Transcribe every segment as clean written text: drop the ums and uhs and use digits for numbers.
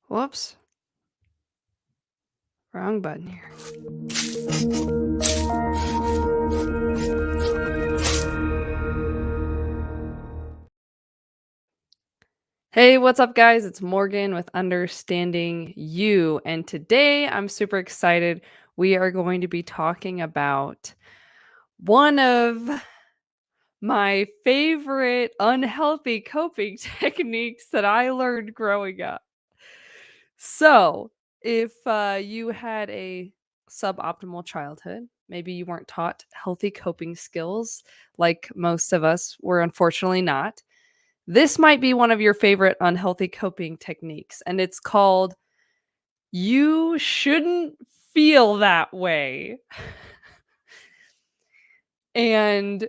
Whoops, wrong button here. Hey, what's up, guys? It's Morgan with Understanding You. And today I'm super excited. We are going to be talking about one of my favorite unhealthy coping techniques that I learned growing up. So, if you had a suboptimal childhood, maybe you weren't taught healthy coping skills like most of us were unfortunately not. This might be one of your favorite unhealthy coping techniques, and it's called "You Shouldn't Feel That Way." And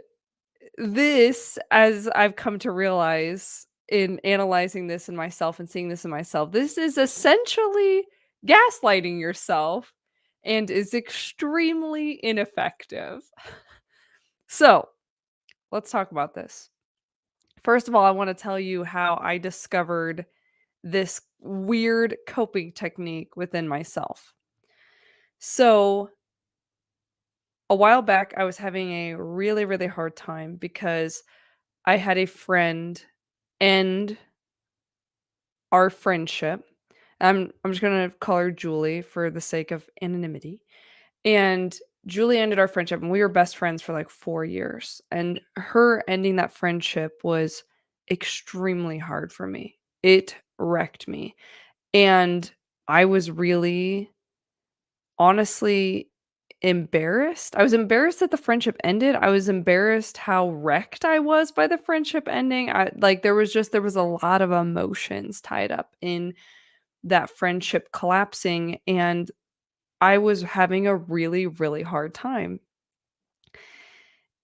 this, as I've come to realize in analyzing this in myself and seeing this in myself, this is essentially gaslighting yourself and is extremely ineffective. So, let's talk about this. First of all, I want to tell you how I discovered this weird coping technique within myself. So, a while back, I was having a really, really hard time because I had a friend end our friendship. I'm just gonna call her Julie for the sake of anonymity. And Julie ended our friendship, and we were best friends for like 4 years. And her ending that friendship was extremely hard for me. It wrecked me. And I was really honestly embarrassed. I was embarrassed that the friendship ended. I was embarrassed how wrecked I was by the friendship ending. There was a lot of emotions tied up in that friendship collapsing, and I was having a really, really hard time.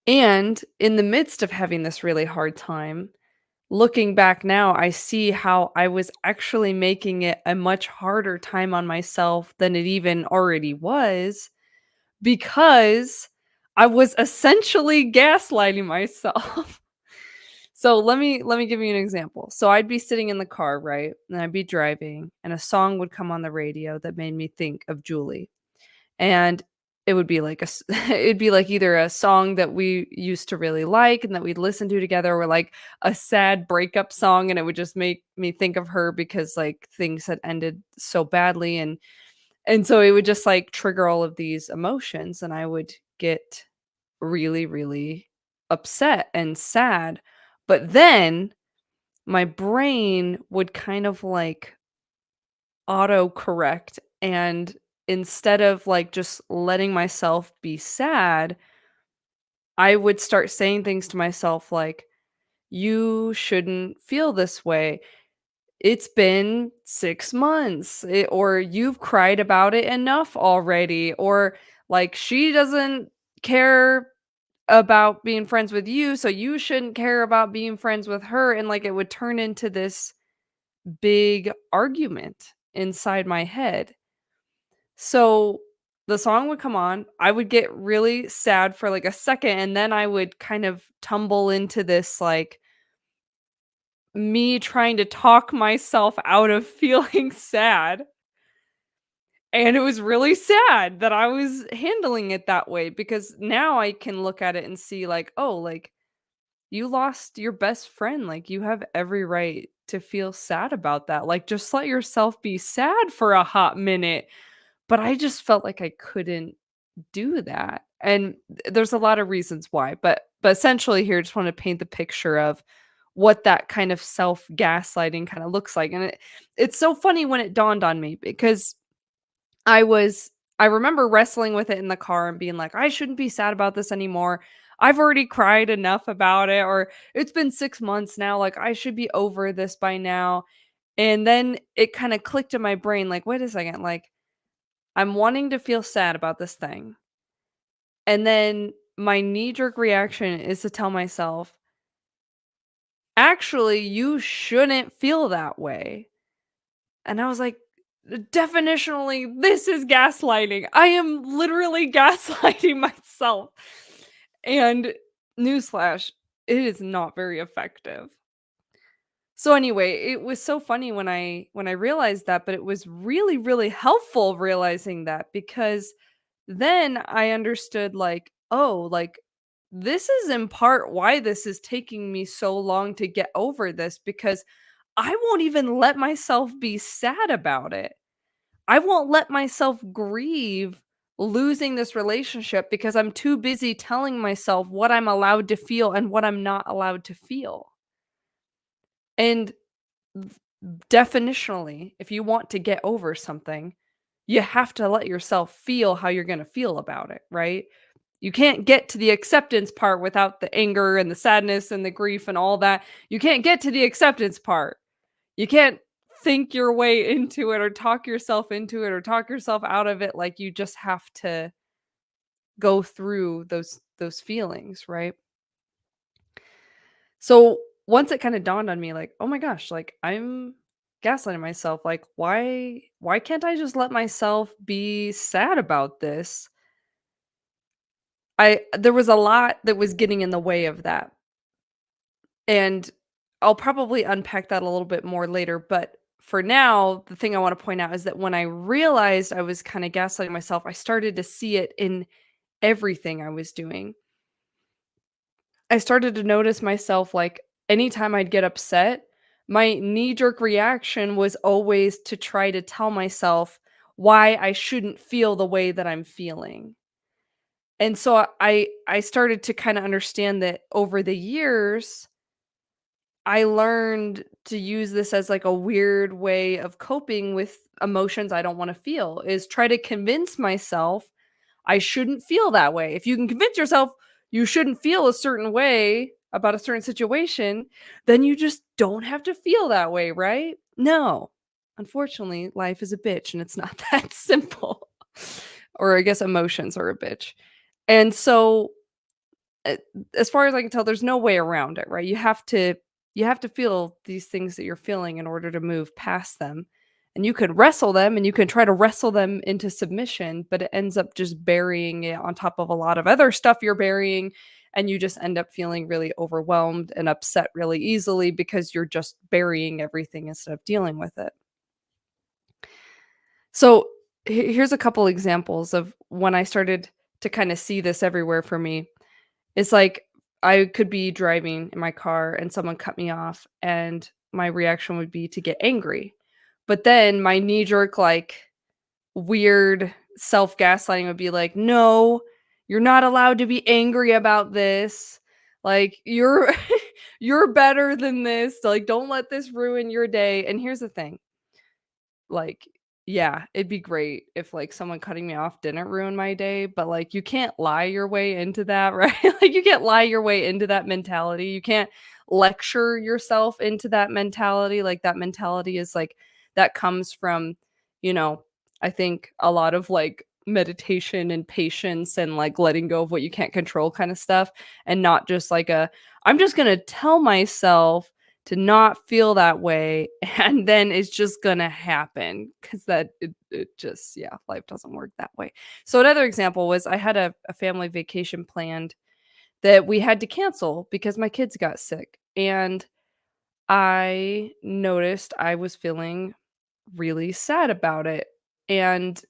And in the midst of having this really hard time, looking back now, I see how I was actually making it a much harder time on myself than it even already was because I was essentially gaslighting myself. So let me give you an example. So I'd be sitting in the car, right? And I'd be driving and a song would come on the radio that made me think of Julie. And it would be like it'd be like either a song that we used to really like and that we'd listen to together, or like a sad breakup song, and it would just make me think of her because like things had ended so badly, and so it would just like trigger all of these emotions, and I would get really, really upset and sad. But then my brain would kind of like auto correct, and instead of like just letting myself be sad, I would start saying things to myself like, "You shouldn't feel this way. It's been 6 months," or "You've cried about it enough already," or like, "She doesn't care about being friends with you, so you shouldn't care about being friends with her," and like, it would turn into this big argument inside my head. So, the song would come on, I would get really sad for, like, a second, and then I would kind of tumble into this, like, me trying to talk myself out of feeling sad, and it was really sad that I was handling it that way because now I can look at it and see, like, "Oh, like, you lost your best friend, like, you have every right to feel sad about that, like, just let yourself be sad for a hot minute." But I just felt like I couldn't do that, and there's a lot of reasons why, but essentially here, I just wanna paint the picture of what that kind of self-gaslighting kinda looks like, and it's so funny when it dawned on me because I was I remember wrestling with it in the car and being like, "I shouldn't be sad about this anymore. I've already cried enough about it," or "It's been 6 months now, like, I should be over this by now." And then it kinda clicked in my brain, like, "Wait a second, like, I'm wanting to feel sad about this thing." And then my knee-jerk reaction is to tell myself, "Actually, you shouldn't feel that way." And I was like, definitionally, this is gaslighting. I am literally gaslighting myself." And newsflash, it is not very effective. So anyway, it was so funny when I realized that, but it was really, really helpful realizing that because then I understood like, oh, like this is in part why this is taking me so long to get over this because I won't even let myself be sad about it. I won't let myself grieve losing this relationship because I'm too busy telling myself what I'm allowed to feel and what I'm not allowed to feel. And definitionally, if you want to get over something, you have to let yourself feel how you're gonna feel about it, right? You can't get to the acceptance part without the anger and the sadness and the grief and all that. You can't get to the acceptance part. You can't think your way into it or talk yourself into it or talk yourself out of it, like, you just have to go through those feelings, right? So, once it kinda dawned on me, like, "Oh my gosh, like, I'm gaslighting myself, like, why can't I just let myself be sad about this?" I there was a lot that was getting in the way of that, and I'll probably unpack that a little bit more later, but for now, the thing I wanna point out is that when I realized I was kinda gaslighting myself, I started to see it in everything I was doing. I started to notice myself, like, anytime I'd get upset, my knee-jerk reaction was always to try to tell myself why I shouldn't feel the way that I'm feeling. And so I started to kinda understand that over the years, I learned to use this as, like, a weird way of coping with emotions I don't wanna feel, is try to convince myself I shouldn't feel that way. If you can convince yourself you shouldn't feel a certain way about a certain situation, then you just don't have to feel that way, right? No. Unfortunately, life is a bitch and it's not that simple. Or I guess emotions are a bitch. And so uh, as far as I can tell, there's no way around it, right? You have to feel these things that you're feeling in order to move past them. And you could wrestle them and you can try to wrestle them into submission, but it ends up just burying it on top of a lot of other stuff you're burying. And you just end up feeling really overwhelmed and upset really easily because you're just burying everything instead of dealing with it. So here's a couple examples of when I started to kind of see this everywhere for me. It's like I could be driving in my car and someone cut me off, and my reaction would be to get angry. But then my knee jerk, like, weird self gaslighting would be like, no, you're not allowed to be angry about this. Like, you're you're better than this. Like, don't let this ruin your day. And here's the thing, like, yeah, it'd be great if, like, someone cutting me off didn't ruin my day, but, like, you can't lie your way into that, right? Like, you can't lie your way into that mentality. You can't lecture yourself into that mentality. Like, that mentality is, like, that comes from, you know, I think a lot of, like, meditation and patience and, like, letting go of what you can't control kinda stuff, and not just like "I'm just gonna tell myself to not feel that way, and then it's just gonna happen because it just yeah, life doesn't work that way. So another example was I had a family vacation planned that we had to cancel because my kids got sick, and I noticed I was feeling really sad about it, and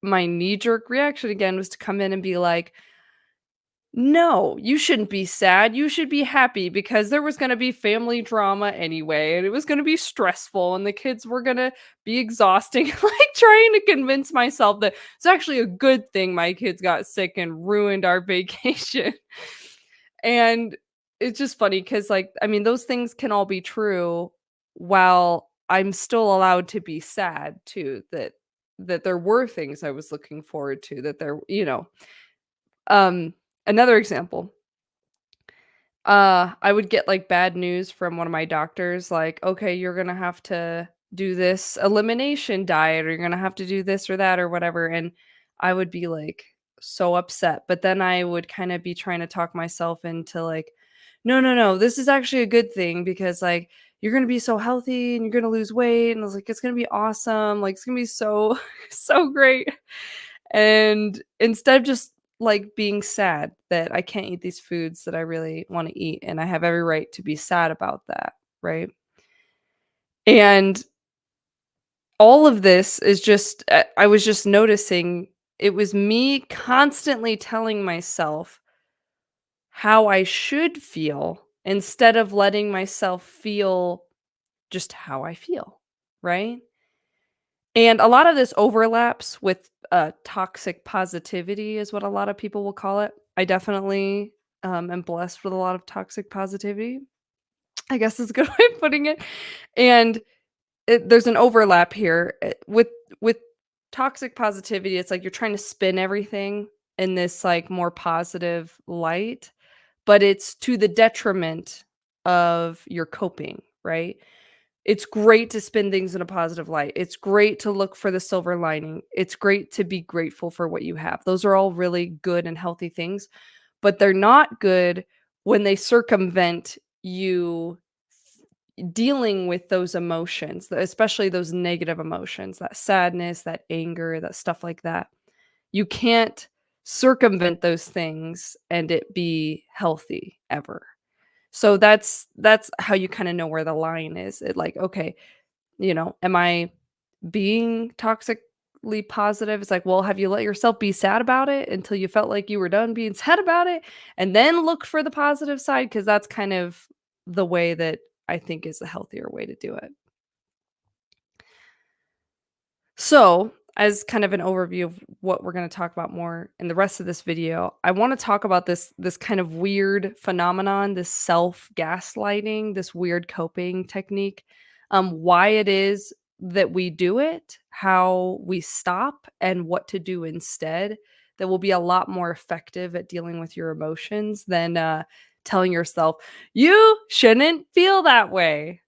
my knee-jerk reaction again was to come in and be like, no, you shouldn't be sad, you should be happy because there was gonna be family drama anyway, and it was gonna be stressful, and the kids were gonna be exhausting, like, trying to convince myself that it's actually a good thing my kids got sick and ruined our vacation. And it's just funny because, like, I mean, those things can all be true while I'm still allowed to be sad too, that there were things I was looking forward to, that there another example, I would get, like, bad news from one of my doctors, like, "Okay, you're gonna have to do this elimination diet, or you're gonna have to do this or that or whatever," and I would be, like, so upset, but then I would kinda be trying to talk myself into, like, "No, no, no, this is actually a good thing because, like, you're gonna be so healthy and you're gonna lose weight," and I was like, "It's gonna be awesome, like, it's gonna be so so great." And instead of just, like, being sad that I can't eat these foods that I really wanna eat, and I have every right to be sad about that, right? And all of this is just I was just noticing it was me constantly telling myself how I should feel instead of letting myself feel just how I feel, right? And a lot of this overlaps with, toxic positivity is what a lot of people will call it. I definitely, am blessed with a lot of toxic positivity, I guess is a good way of putting it, and there's an overlap here, with toxic positivity, it's like you're trying to spin everything in this, like, more positive light, but it's to the detriment of your coping, right? It's great to spin things in a positive light. It's great to look for the silver lining. It's great to be grateful for what you have. Those are all really good and healthy things, but they're not good when they circumvent you dealing with those emotions, especially those negative emotions, that sadness, that anger, that stuff like that. You can't circumvent those things and it be healthy ever. So that's how you kinda know where the line is. It like, okay, am I being toxically positive? It's like, well, have you let yourself be sad about it until you felt like you were done being sad about it and then look for the positive side? Because that's kind of the way that I think is the healthier way to do it. So, as kind of an overview of what we're going to talk about more in the rest of this video, I want to talk about this kind of weird phenomenon, this self-gaslighting, this weird coping technique, why it is that we do it, how we stop, and what to do instead. That will be a lot more effective at dealing with your emotions than telling yourself you shouldn't feel that way.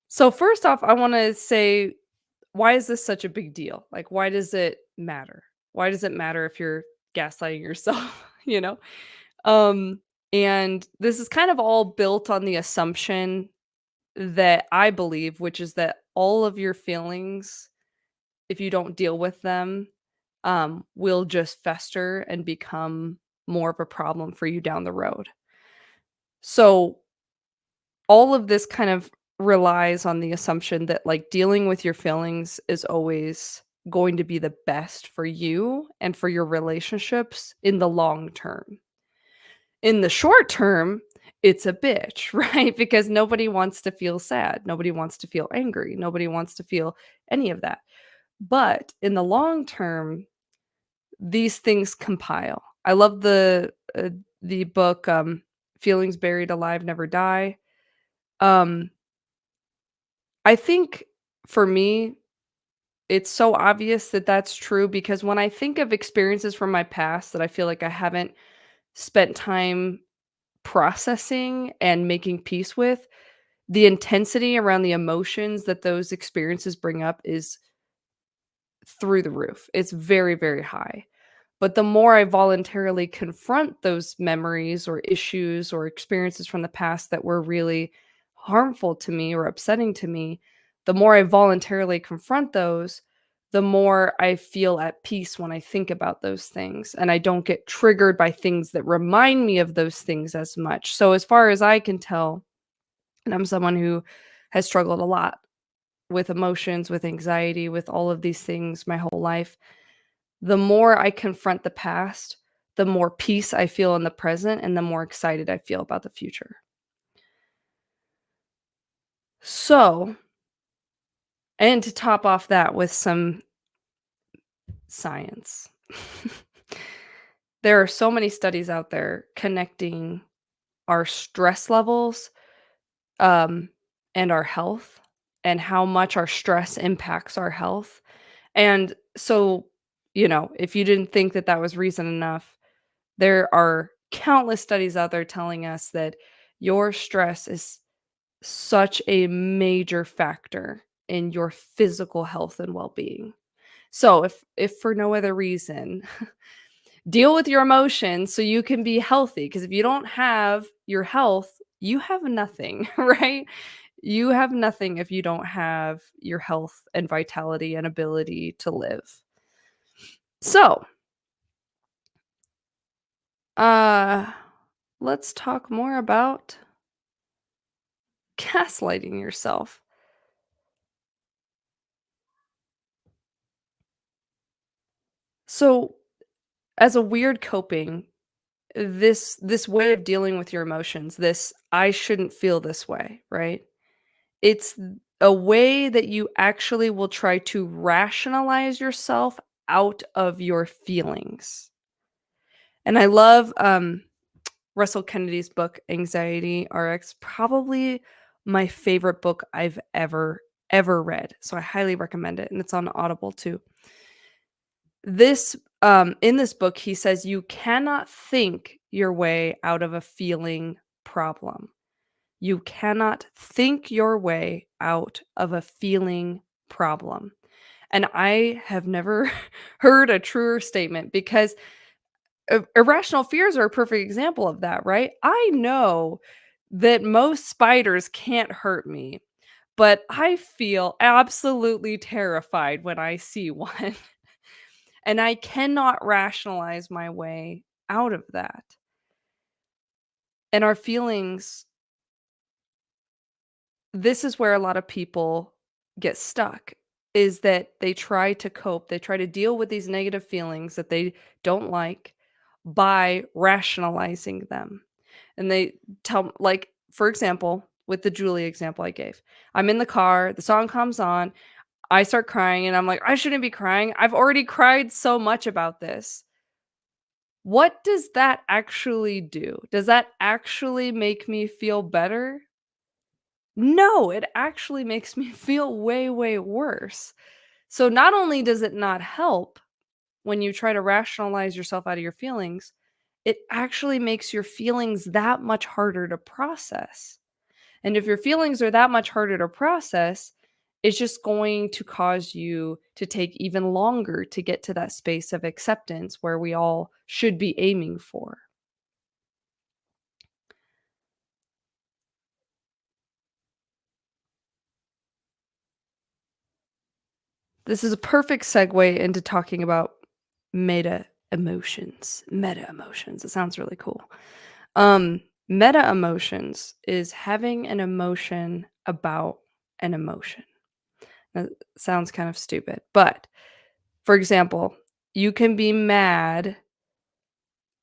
So first off, I want to say, why is this such a big deal? Like, why does it matter? Why does it matter if you're gaslighting yourself, you know? Um, and this is kind of all built on the assumption that I believe, which is that all of your feelings, if you don't deal with them, will just fester and become more of a problem for you down the road. So all of this kind of relies on the assumption that, like, dealing with your feelings is always going to be the best for you and for your relationships in the long term. In the short term, it's a bitch, right? Because nobody wants to feel sad. Nobody wants to feel angry. Nobody wants to feel any of that. But in the long term, these things compile. I love the book Feelings Buried Alive Never Die. Um I think for me, it's so obvious that that's true because when I think of experiences from my past that I feel like I haven't spent time processing and making peace with, the intensity around the emotions that those experiences bring up is through the roof. It's very, very high. But the more I voluntarily confront those memories or issues or experiences from the past that were really harmful to me or upsetting to me, the more I voluntarily confront those, the more I feel at peace when I think about those things. And I don't get triggered by things that remind me of those things as much. So, as far as I can tell, and I'm someone who has struggled a lot with emotions, with anxiety, with all of these things my whole life, the more I confront the past, the more peace I feel in the present and the more excited I feel about the future. So, and to top off that with some science. There are so many studies out there connecting our stress levels, um, and our health and how much our stress impacts our health. And so, if you didn't think that that was reason enough, there are countless studies out there telling us that your stress is such a major factor in your physical health and well-being. So if for no other reason, deal with your emotions so you can be healthy because if you don't have your health, you have nothing, right? You have nothing if you don't have your health and vitality and ability to live. So, uh let's talk more about gaslighting yourself. So, as a weird coping, this way of dealing with your emotions, this "I shouldn't feel this way," right? It's a way that you actually will try to rationalize yourself out of your feelings. And I love, Russell Kennedy's book, Anxiety RX, probably my favorite book I've ever read, so I highly recommend it, and it's on Audible too. In this book, he says you cannot think your way out of a feeling problem. You cannot think your way out of a feeling problem. And I have never heard a truer statement because irrational fears are a perfect example of that, right? I know that most spiders can't hurt me, but I feel absolutely terrified when I see one. And I cannot rationalize my way out of that. And our feelings, this is where a lot of people get stuck, is that they try to cope, they try to deal with these negative feelings that they don't like by rationalizing them. And they like, for example, with the Julie example I gave, I'm in the car, the song comes on, I start crying, and I'm like, I shouldn't be crying. I've already cried so much about this. What does that actually do? Does that actually make me feel better? No, it actually makes me feel way, way worse. So not only does it not help when you try to rationalize yourself out of your feelings, it actually makes your feelings that much harder to process. And if your feelings are that much harder to process, it's just going to cause you to take even longer to get to that space of acceptance where we all should be aiming for. This is a perfect segue into talking about meta emotions. Meta emotions. It sounds really cool. Um, Meta emotions is having an emotion about an emotion. That sounds kind of stupid, but for example, you can be mad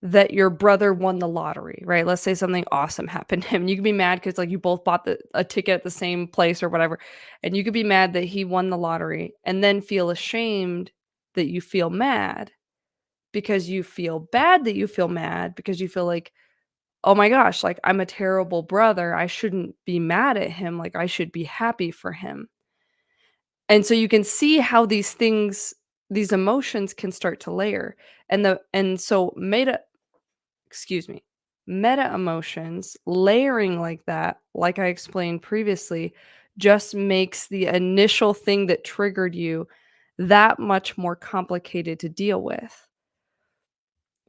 that your brother won the lottery, right? Let's say something awesome happened to him. You can be mad because like you both bought a ticket at the same place or whatever, and you could be mad that he won the lottery, and then feel ashamed that you feel mad because you feel bad that you feel mad because you feel like, oh my gosh, like I'm a terrible brother. I shouldn't be mad at him. Like I should be happy for him. And so you can see how these emotions can start to layer. And so excuse me, meta emotions layering like that, like I explained previously, just makes the initial thing that triggered you that much more complicated to deal with.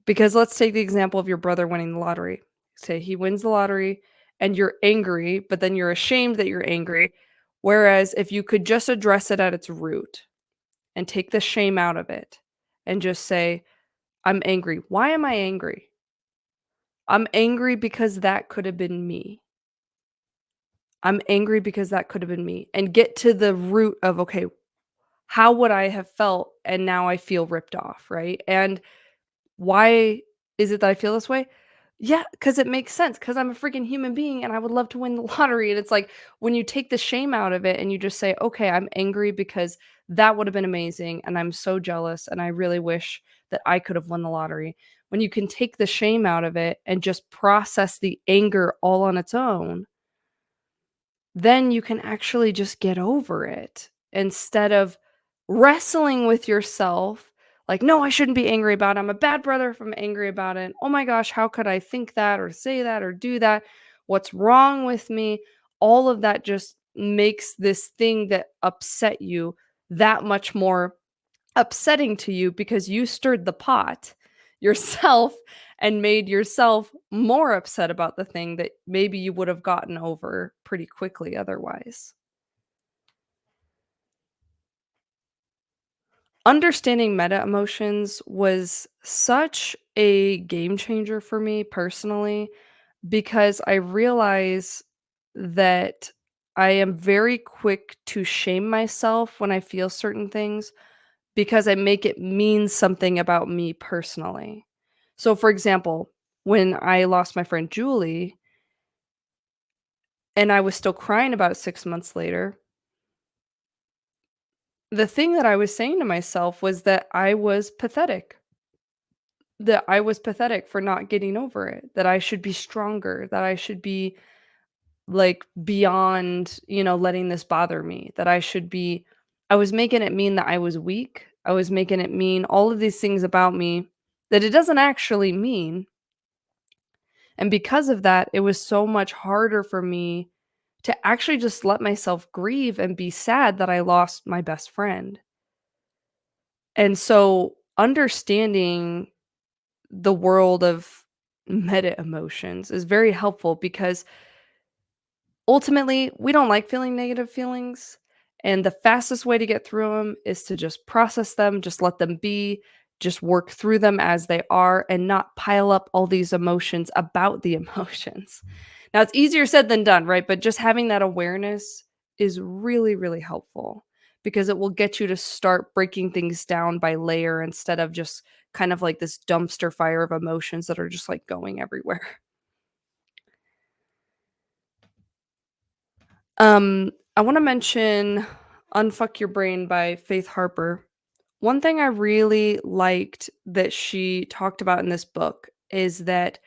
Because let's take the example of your brother winning the lottery. Say he wins the lottery and you're angry, but then you're ashamed that you're angry. Whereas if you could just address it at its root and take the shame out of it and just say, I'm angry. Why am I angry? I'm angry because that could have been me. I'm angry because that could have been me. And get to the root of, okay, how would I have felt? And now I feel ripped off, right? And why is it that I feel this way? Yeah, because it makes sense. Because 'cause I'm a freaking human being and I would love to win the lottery, and it's like, when you take the shame out of it and you just say, "Okay, I'm angry because that would have been amazing, and I'm so jealous, and I really wish that I could have won the lottery." When you can take the shame out of it and just process the anger all on its own, then you can actually just get over it instead of wrestling with yourself like, "No, I shouldn't be angry about it. I'm a bad brother if I'm angry about it. Oh my gosh, how could I think that or say that or do that? What's wrong with me?" All of that just makes this thing that upset you that much more upsetting to you because you stirred the pot yourself and made yourself more upset about the thing that maybe you would have gotten over pretty quickly otherwise. Understanding meta emotions was such a game changer for me personally because I realize that I am very quick to shame myself when I feel certain things because I make it mean something about me personally. So, for example, when I lost my friend Julie and I was still crying about it 6 months later, the thing that I was saying to myself was that I was pathetic. That I was pathetic for not getting over it, that I should be stronger, that I should be, like, beyond, letting this bother me, that I was making it mean that I was weak. I was making it mean all of these things about me that it doesn't actually mean, and because of that, it was so much harder for me to actually just let myself grieve and be sad that I lost my best friend. And so, understanding the world of meta emotions is very helpful because ultimately, we don't like feeling negative feelings, and the fastest way to get through them is to just process them, just let them be, just work through them as they are, and not pile up all these emotions about the emotions. Now, it's easier said than done, right? But just having that awareness is really, really helpful because it will get you to start breaking things down by layer instead of just kind of like this dumpster fire of emotions that are just like going everywhere. I wanna mention "Unfuck Your Brain" by Faith Harper. One thing I really liked that she talked about in this book is that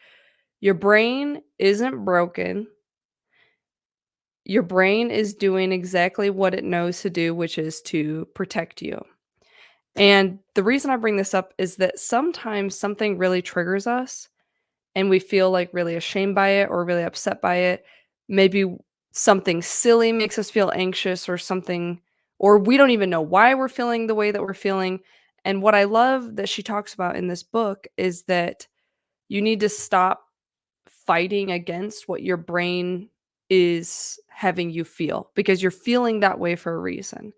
your brain isn't broken. Your brain is doing exactly what it knows to do, which is to protect you. And the reason I bring this up is that sometimes something really triggers us and we feel, like, really ashamed by it or really upset by it. Maybe something silly makes us feel anxious or something, or we don't even know why we're feeling the way that we're feeling. And what I love that she talks about in this book is that you need to stop fighting against what your brain is having you feel because you're feeling that way for a reason.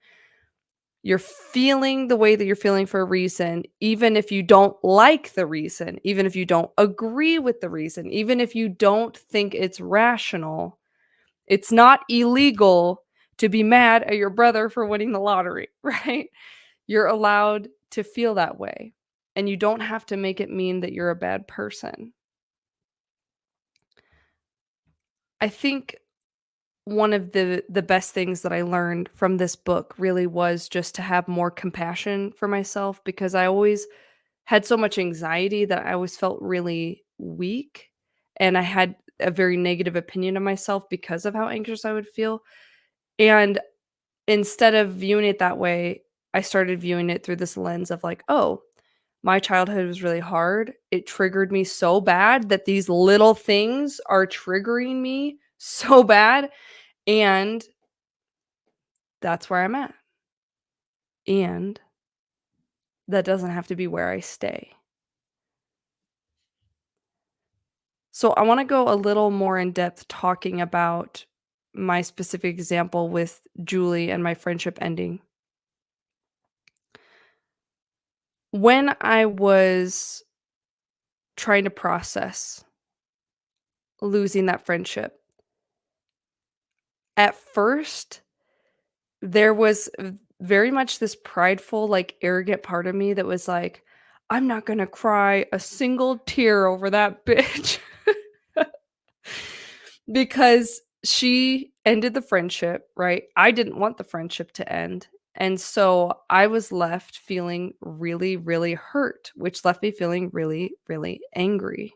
You're feeling the way that you're feeling for a reason, even if you don't like the reason, even if you don't agree with the reason, even if you don't think it's rational. It's not illegal to be mad at your brother for winning the lottery, right? You're allowed to feel that way, and you don't have to make it mean that you're a bad person. I think one of the best things that I learned from this book really was just to have more compassion for myself because I always had so much anxiety that I always felt really weak, and I had a very negative opinion of myself because of how anxious I would feel, and instead of viewing it that way, I started viewing it through this lens of like, "Oh, my childhood was really hard. It triggered me so bad that these little things are triggering me so bad, and that's where I'm at, and that doesn't have to be where I stay." So I wanna go a little more in depth talking about my specific example with Julie and my friendship ending. When I was trying to process losing that friendship, at first, there was very much this prideful, like, arrogant part of me that was like, "I'm not gonna cry a single tear over that bitch." Because she ended the friendship, right? I didn't want the friendship to end, and so I was left feeling really, really hurt, which left me feeling really, really angry.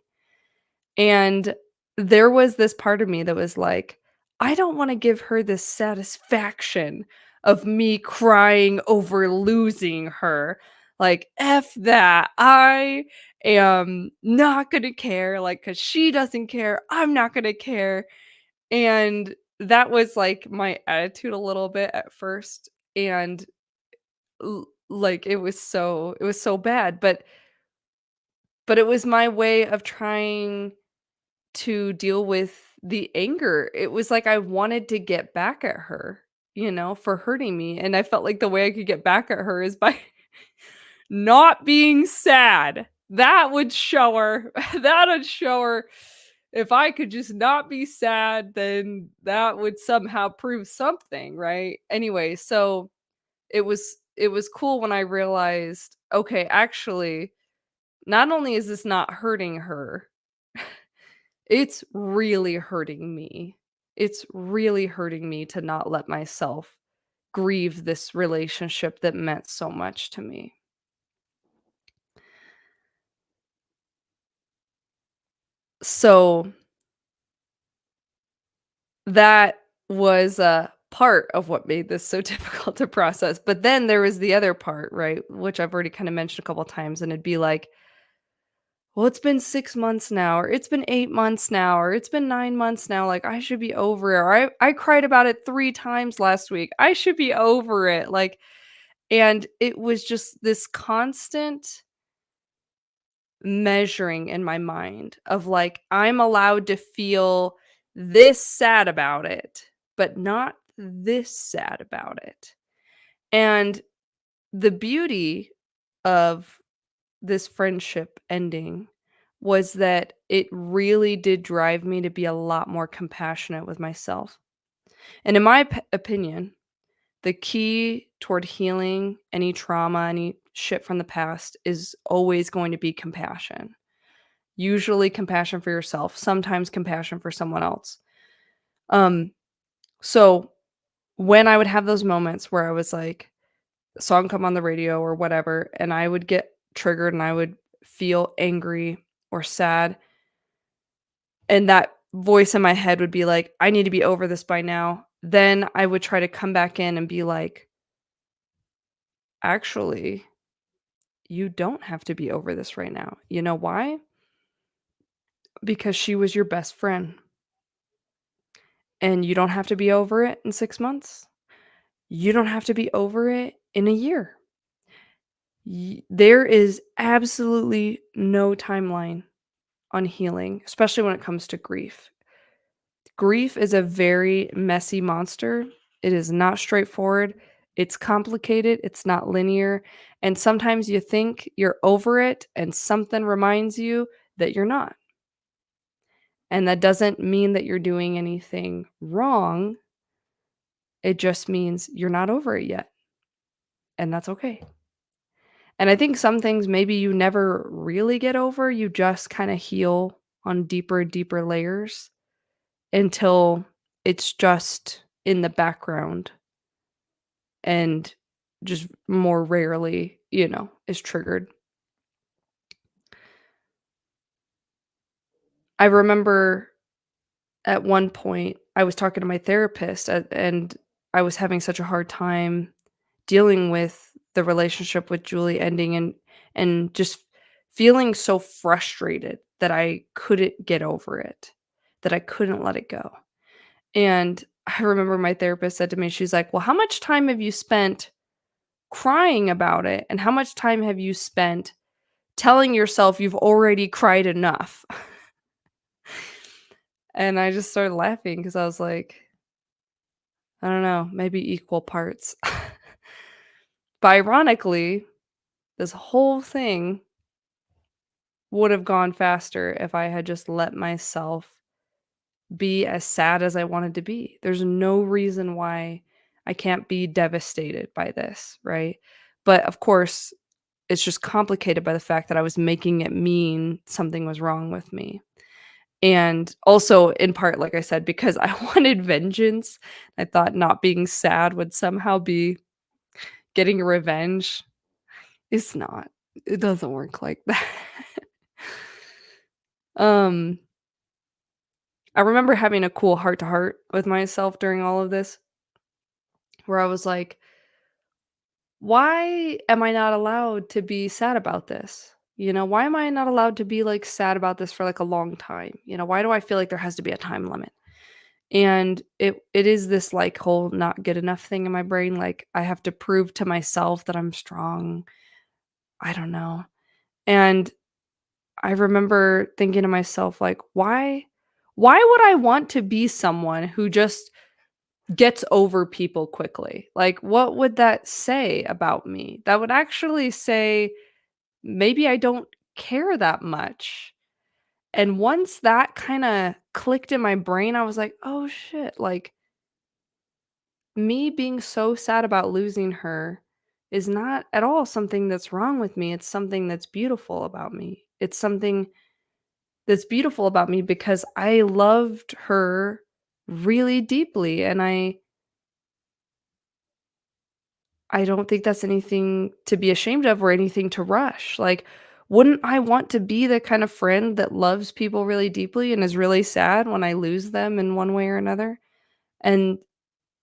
And there was this part of me that was like, "I don't wanna give her this satisfaction of me crying over losing her. Like, F that. I am not gonna care, like, cause she doesn't care, I'm not gonna care." And that was, like, my attitude a little bit at first, and like, it was so bad, but it was my way of trying to deal with the anger. It was like I wanted to get back at her, for hurting me, and I felt like the way I could get back at her is by not being sad. That would show her that would show her If I could just not be sad, then that would somehow prove something, right? Anyway, so it was cool when I realized, okay, actually, not only is this not hurting her, it's really hurting me. It's really hurting me to not let myself grieve this relationship that meant so much to me. So that was a part of what made this so difficult to process. But then there was the other part, right? Which I've already kind of mentioned a couple times. And it'd be like, well, it's been 6 months now, or it's been 8 months now, or it's been 9 months now. Like, I should be over it. Or I cried about it 3 times last week. I should be over it. Like, and it was just this constant measuring in my mind of like, I'm allowed to feel this sad about it, but not this sad about it. And the beauty of this friendship ending was that it really did drive me to be a lot more compassionate with myself. And in my opinion, the key toward healing any trauma, any shit from the past is always going to be compassion. Usually compassion for yourself, sometimes compassion for someone else. Um, so when I would have those moments where I was like, a song come on the radio or whatever, and I would get triggered and I would feel angry or sad, and that voice in my head would be like, I need to be over this by now. Then I would try to come back in and be like, actually, you don't have to be over this right now. You know why? Because she was your best friend, and you don't have to be over it in 6 months. You don't have to be over it in a year. There is absolutely no timeline on healing, especially when it comes to grief. Grief is a very messy monster. It is not straightforward. It's complicated. It's not linear. And sometimes you think you're over it, and something reminds you that you're not. And that doesn't mean that you're doing anything wrong. It just means you're not over it yet. And that's okay. And I think some things maybe you never really get over, you just kinda heal on deeper and deeper layers until it's just in the background and just more rarely, is triggered. I remember at one point, I was talking to my therapist, and I was having such a hard time dealing with the relationship with Julie ending and just feeling so frustrated that I couldn't get over it, that I couldn't let it go. And I remember my therapist said to me, she's like, "Well, how much time have you spent crying about it? And how much time have you spent telling yourself you've already cried enough?" And I just started laughing because I was like, I don't know, maybe equal parts. But ironically, this whole thing would have gone faster if I had just let myself be as sad as I wanted to be. There's no reason why I can't be devastated by this, right? But of course, it's just complicated by the fact that I was making it mean something was wrong with me. And also, in part, like I said, because I wanted vengeance. I thought not being sad would somehow be getting revenge. It's not. It doesn't work like that. Um, I remember having a cool heart to heart with myself during all of this, where I was like, why am I not allowed to be sad about this? Why am I not allowed to be like sad about this for like a long time? Why do I feel like there has to be a time limit? And it is this like whole not good enough thing in my brain. Like I have to prove to myself that I'm strong. I don't know. And I remember thinking to myself, like, why would I want to be someone who just gets over people quickly? Like, what would that say about me? That would actually say maybe I don't care that much. And once that kinda clicked in my brain, I was like, "Oh, shit," like, me being so sad about losing her is not at all something that's wrong with me, it's something that's beautiful about me. It's something that's beautiful about me because I loved her really deeply, and I don't think that's anything to be ashamed of or anything to rush. Like, wouldn't I want to be the kind of friend that loves people really deeply and is really sad when I lose them in one way or another? And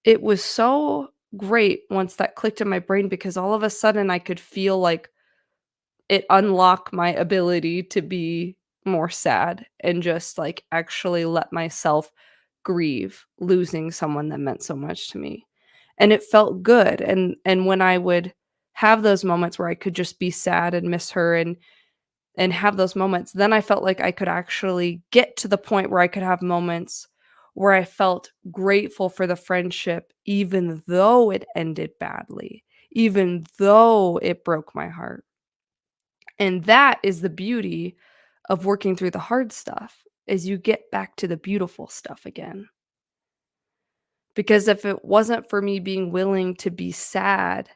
it was so great once that clicked in my brain because all of a sudden I could feel like it unlock my ability to be more sad and just, like, actually let myself grieve losing someone that meant so much to me. And it felt good, and when I would have those moments where I could just be sad and miss her and have those moments, then I felt like I could actually get to the point where I could have moments where I felt grateful for the friendship even though it ended badly, even though it broke my heart. And that is the beauty of working through the hard stuff, is you get back to the beautiful stuff again. Because if it wasn't for me being willing to be sad,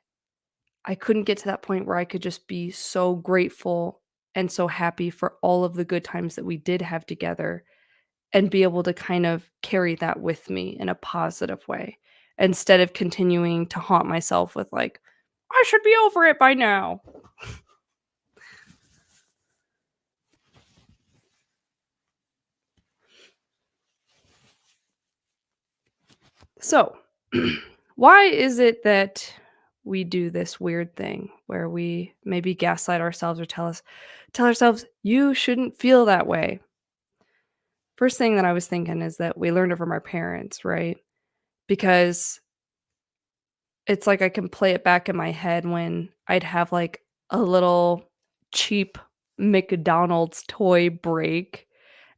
I couldn't get to that point where I could just be so grateful and so happy for all of the good times that we did have together and be able to kind of carry that with me in a positive way instead of continuing to haunt myself with like, I should be over it by now. So, why is it that we do this weird thing where we maybe gaslight ourselves or tell ourselves you shouldn't feel that way? First thing that I was thinking is that we learned it from our parents, right? Because it's like I can play it back in my head when I'd have like a little cheap McDonald's toy break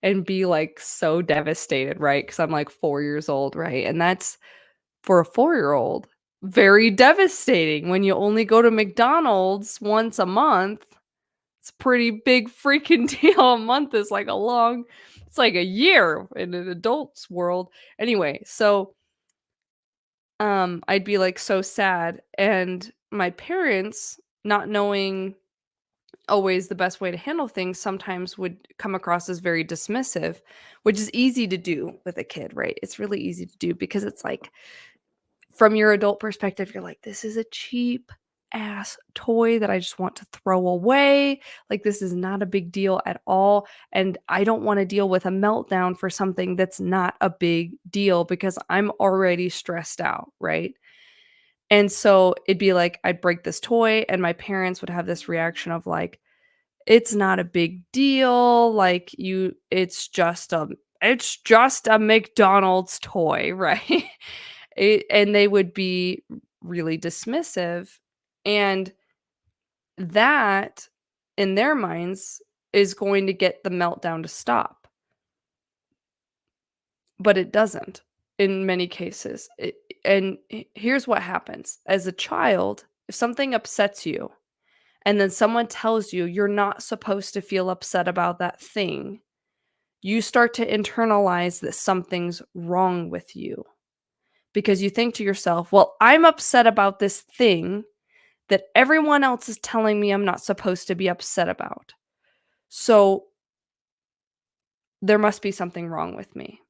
and be like so devastated, right? Because I'm like 4 years old, right? And that's for a 4-year-old, very devastating when you only go to McDonald's once a month. It's a pretty big freaking deal. A month is like a long it's like a year in an adult's world. Anyway, so, I'd be, like, so sad, and my parents, not knowing always the best way to handle things, sometimes would come across as very dismissive, which is easy to do with a kid, right? It's really easy to do because it's like from your adult perspective, you're like, "This is a cheap ass toy that I just want to throw away. Like, this is not a big deal at all, and I don't wanna deal with a meltdown for something that's not a big deal because I'm already stressed out," right? And so, it'd be like, I'd break this toy, and my parents would have this reaction of like, "It's not a big deal, like, you it's just a McDonald's toy," right? And they would be really dismissive, and that, in their minds, is going to get the meltdown to stop, but it doesn't in many cases. And here's what happens. As a child, if something upsets you, and then someone tells you you're not supposed to feel upset about that thing, you start to internalize that something's wrong with you because you think to yourself, well, I'm upset about this thing that everyone else is telling me I'm not supposed to be upset about. So there must be something wrong with me.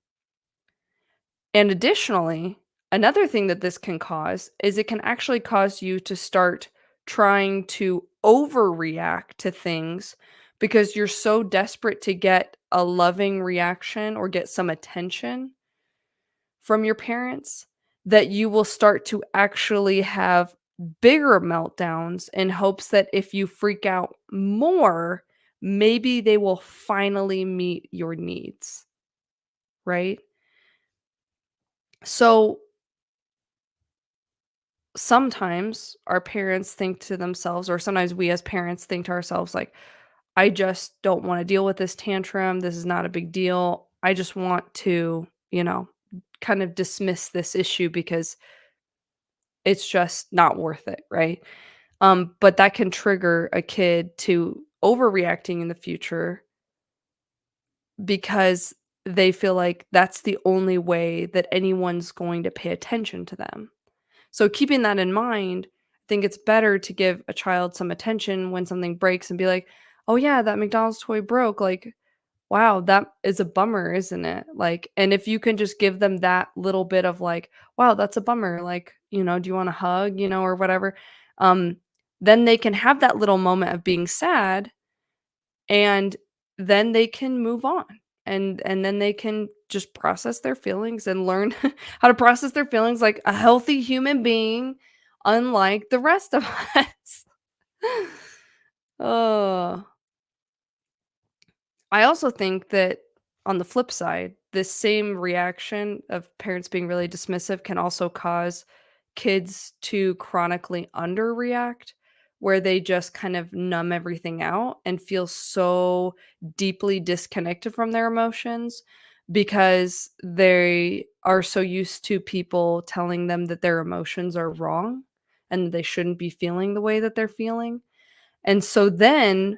And additionally, another thing that this can cause is it can actually cause you to start trying to overreact to things because you're so desperate to get a loving reaction or get some attention from your parents that you will start to actually have bigger meltdowns in hopes that if you freak out more, maybe they will finally meet your needs, right? So sometimes our parents think to themselves, or sometimes we as parents think to ourselves, like, I just don't want to deal with this tantrum. This is not a big deal. I just want to, kind of dismiss this issue because it's just not worth it, right? But that can trigger a kid to overreacting in the future because they feel like that's the only way that anyone's going to pay attention to them. So keeping that in mind, I think it's better to give a child some attention when something breaks and be like, "Oh yeah, that McDonald's toy broke. Like, wow, that is a bummer, isn't it?" Like, and if you can just give them that little bit of like, "Wow, that's a bummer. Like, do you want a hug, or whatever." Um, then they can have that little moment of being sad, and then they can move on. And then they can just process their feelings and learn how to process their feelings like a healthy human being, unlike the rest of us. Oh. I also think that on the flip side, this same reaction of parents being really dismissive can also cause kids to chronically underreact, where they just kind of numb everything out and feel so deeply disconnected from their emotions because they are so used to people telling them that their emotions are wrong and that they shouldn't be feeling the way that they're feeling. And so then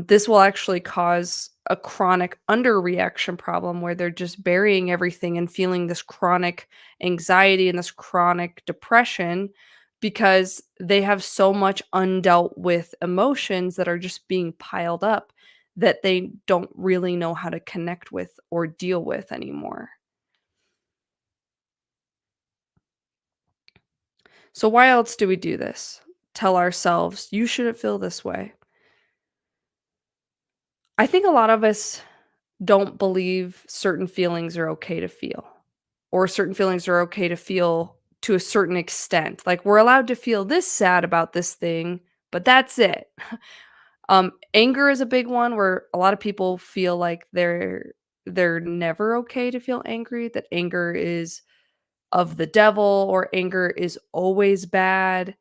this will actually cause a chronic underreaction problem where they're just burying everything and feeling this chronic anxiety and this chronic depression because they have so much undealt with emotions that are just being piled up that they don't really know how to connect with or deal with anymore. So, why else do we do this? Tell ourselves, you shouldn't feel this way. I think a lot of us don't believe certain feelings are okay to feel, or certain feelings are okay to feel to a certain extent. Like we're allowed to feel this sad about this thing, but that's it. Anger is a big one where a lot of people feel like they're never okay to feel angry, that anger is of the devil or anger is always bad.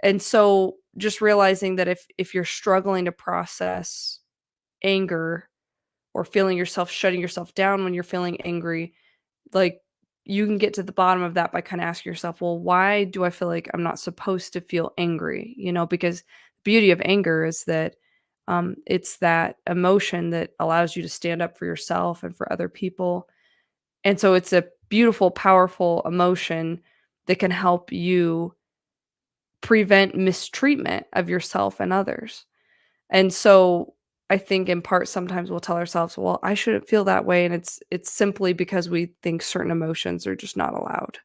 And so just realizing that if you're struggling to process anger or feeling yourself shutting yourself down when you're feeling angry, like, you can get to the bottom of that by kinda asking yourself, "Well, why do I feel like I'm not supposed to feel angry?" Because the beauty of anger is that, it's that emotion that allows you to stand up for yourself and for other people, and so it's a beautiful, powerful emotion that can help you prevent mistreatment of yourself and others. And so I think in part sometimes we'll tell ourselves, "Well, I shouldn't feel that way," and it's simply because we think certain emotions are just not allowed.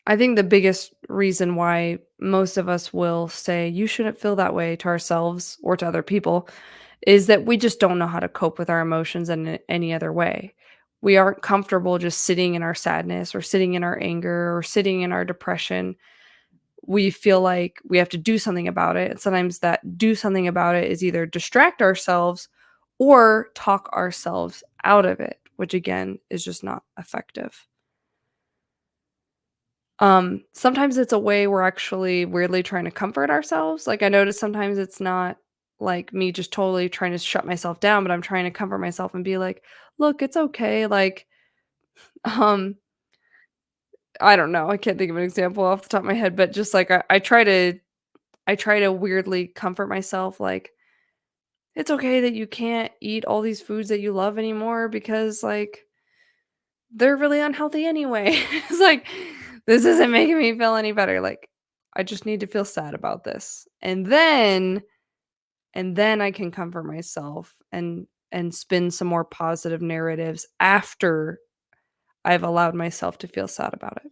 I think the biggest reason why most of us will say, "You shouldn't feel that way," to ourselves or to other people is that we just don't know how to cope with our emotions in any other way. We aren't comfortable just sitting in our sadness or sitting in our anger or sitting in our depression. We feel like we have to do something about it, and sometimes that do something about it is either distract ourselves or talk ourselves out of it, which again is just not effective. Sometimes it's a way we're actually weirdly trying to comfort ourselves. Like I notice sometimes it's not like me just totally trying to shut myself down, but I'm trying to comfort myself and be like, "Look, it's okay." Like, um, I don't know. I can't think of an example off the top of my head, but just like I try to weirdly comfort myself, like, "It's okay that you can't eat all these foods that you love anymore because, like, they're really unhealthy anyway." It's like, "This isn't making me feel any better." Like, I just need to feel sad about this. And then I can comfort myself and spin some more positive narratives after I've allowed myself to feel sad about it.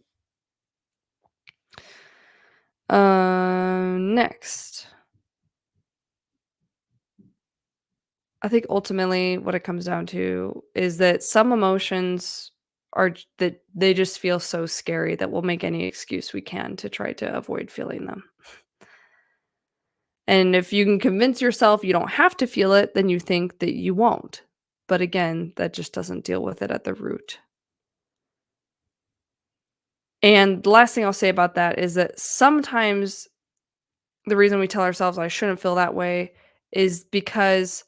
Next. I think ultimately what it comes down to is that some emotions that they just feel so scary that we'll make any excuse we can to try to avoid feeling them. And if you can convince yourself you don't have to feel it, then you think that you won't. But again, that just doesn't deal with it at the root. And the last thing I'll say about that is that sometimes the reason we tell ourselves I shouldn't feel that way is because